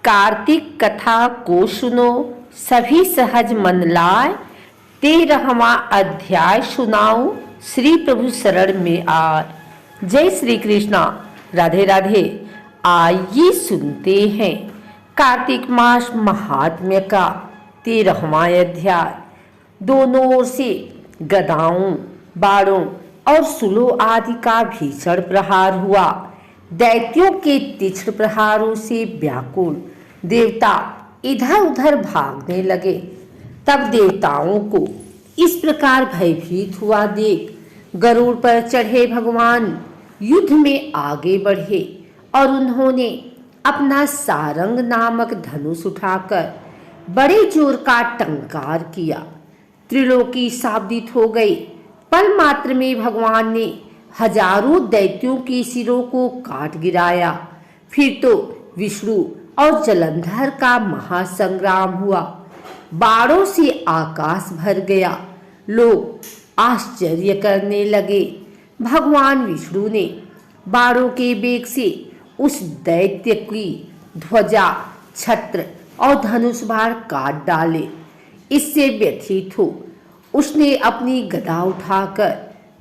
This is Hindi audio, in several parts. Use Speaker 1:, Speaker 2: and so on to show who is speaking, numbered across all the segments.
Speaker 1: कार्तिक कथा को सुनो, सभी सहज मन लाए। 13वां अध्याय सुनाऊं, श्री प्रभु शरण में आए। जय श्री कृष्णा, राधे राधे। आइए सुनते हैं कार्तिक मास महात्म्य का 13वां अध्याय। दोनों ओर से गदाओं, बाणों और सुलों आदि का भीषण प्रहार हुआ। दैत्यों के तीक्ष्ण प्रहारों से व्याकुल देवता इधर उधर भागने लगे। तब देवताओं को इस प्रकार भयभीत हुआ देख गरुड़ पर चढ़े भगवान युद्ध में आगे बढ़े और उन्होंने अपना सारंग नामक धनुष उठाकर बड़े जोर का टंकार किया। त्रिलोकी शाब्दित हो गई। पल मात्र में भगवान ने हजारों दैत्यों के सिरों को काट गिराया। फिर तो विष्णु और जलंधर का महासंग्राम हुआ। बाणों से आकाश भर गया। लोग आश्चर्य करने लगे। भगवान विष्णु ने बाणों के वेग से उस दैत्य की ध्वजा, छत्र और धनुष बाण काट डाले। इससे व्यथित हो उसने अपनी गदा उठाकर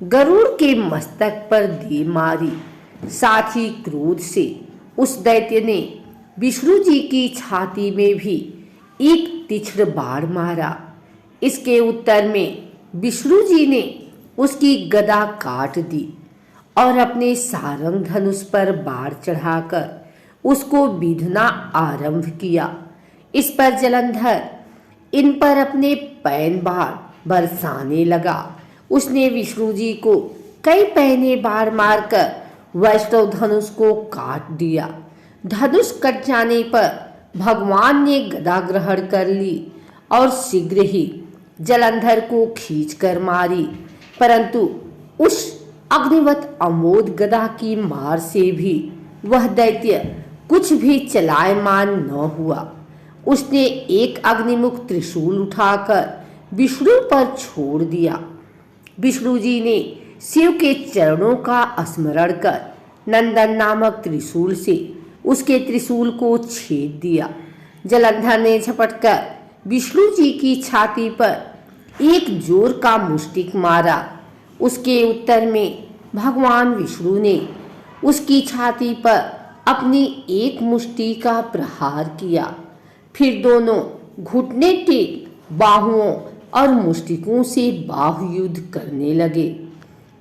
Speaker 1: गरुड़ के मस्तक पर दे मारी। साथ ही क्रोध से उस दैत्य ने विष्णु जी की छाती में भी एक तीक्ष्ण बाण मारा। इसके उत्तर में विष्णु जी ने उसकी गदा काट दी और अपने सारंग धनुष पर बाण चढ़ाकर उसको बीधना आरंभ किया। इस पर जलंधर इन पर अपने पैन बाण बरसाने लगा। उसने विष्णु जी को कई पैने बाण मारकर वैष्णव धनुष को काट दिया। धनुष कट जाने पर भगवान ने गदा ग्रहण कर ली और शीघ्र ही जलंधर को खींचकर मारी। परंतु उस अग्निवत अमोद गदा की मार से भी वह दैत्य कुछ भी चलायमान न हुआ। उसने एक अग्निमुख त्रिशूल उठाकर विष्णु पर छोड़ दिया। विष्णु जी ने शिव के चरणों का स्मरण कर नंदन नामक त्रिशूल से उसके त्रिशूल को छेद दिया। जलंधर ने झपटकर विष्णु जी की छाती पर एक जोर का मुष्टिक मारा। उसके उत्तर में भगवान विष्णु ने उसकी छाती पर अपनी एक मुष्टि का प्रहार किया। फिर दोनों घुटने टेक बाहुओं और मुष्टिकों से बाहुयुद्ध करने लगे।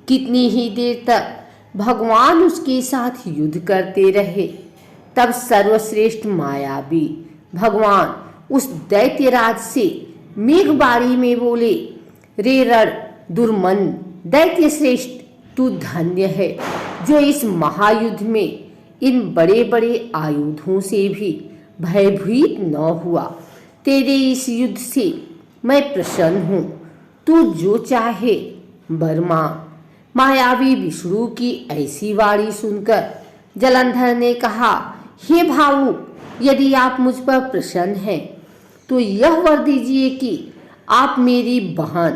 Speaker 1: कितनी ही देर तक भगवान उसके साथ युद्ध करते रहे। तब सर्वश्रेष्ठ मायावी भगवान उस दैत्यराज से मेघबारी में बोले, रे रण दुर्मन दैत्य श्रेष्ठ, तू धन्य है जो इस महायुद्ध में इन बड़े बड़े आयुधों से भी भयभीत न हुआ। तेरे इस युद्ध से मैं प्रसन्न हूँ। तू जो चाहे वर मांग। मायावी विष्णु की ऐसी वाणी सुनकर जलंधर ने कहा, हे भाऊ, यदि आप मुझ पर प्रसन्न हैं तो यह वर दीजिए कि आप मेरी बहन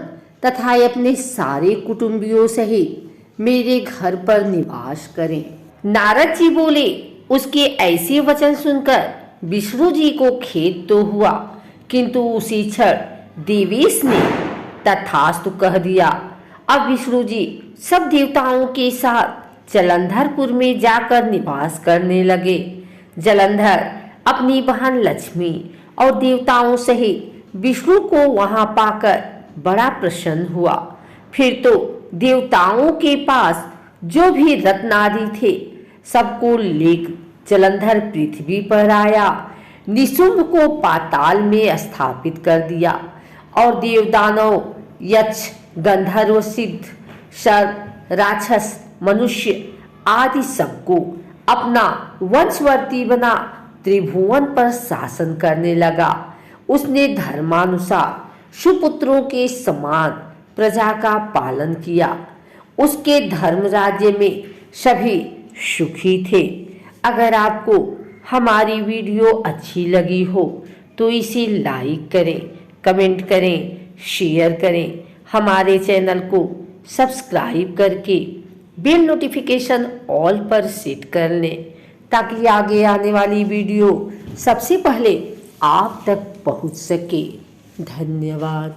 Speaker 1: तथा अपने सारे कुटुंबियों सहित मेरे घर पर निवास करें। नारद जी बोले। उसके ऐसे वचन सुनकर विष्णु जी को खेद तो हुआ, किंतु उसी क्षण देवेश ने तथास्तु कह दिया। अब विष्णु जी सब देवताओं के साथ जलंधरपुर में जाकर निवास करने लगे। जलंधर अपनी बहन लक्ष्मी और देवताओं सहित विष्णु को वहां पाकर बड़ा प्रसन्न हुआ। फिर तो देवताओं के पास जो भी रत्न आदि थे सबको लेकर जलंधर पृथ्वी पर आया। निशुंभ को पाताल में स्थापित कर दिया और देवदानव, यक्ष, गंधर्व, सिद्ध, सर्प, राक्षस, मनुष्य आदि सबको अपना वंशवर्ती बना त्रिभुवन पर शासन करने लगा। उसने धर्मानुसार सुपुत्रों के समान प्रजा का पालन किया। उसके धर्म राज्य में सभी सुखी थे। अगर आपको हमारी वीडियो अच्छी लगी हो तो इसे लाइक करें, कमेंट करें, शेयर करें। हमारे चैनल को सब्सक्राइब करके बेल नोटिफिकेशन ऑल पर सेट कर लें ताकि आगे आने वाली वीडियो सबसे पहले आप तक पहुंच सके। धन्यवाद।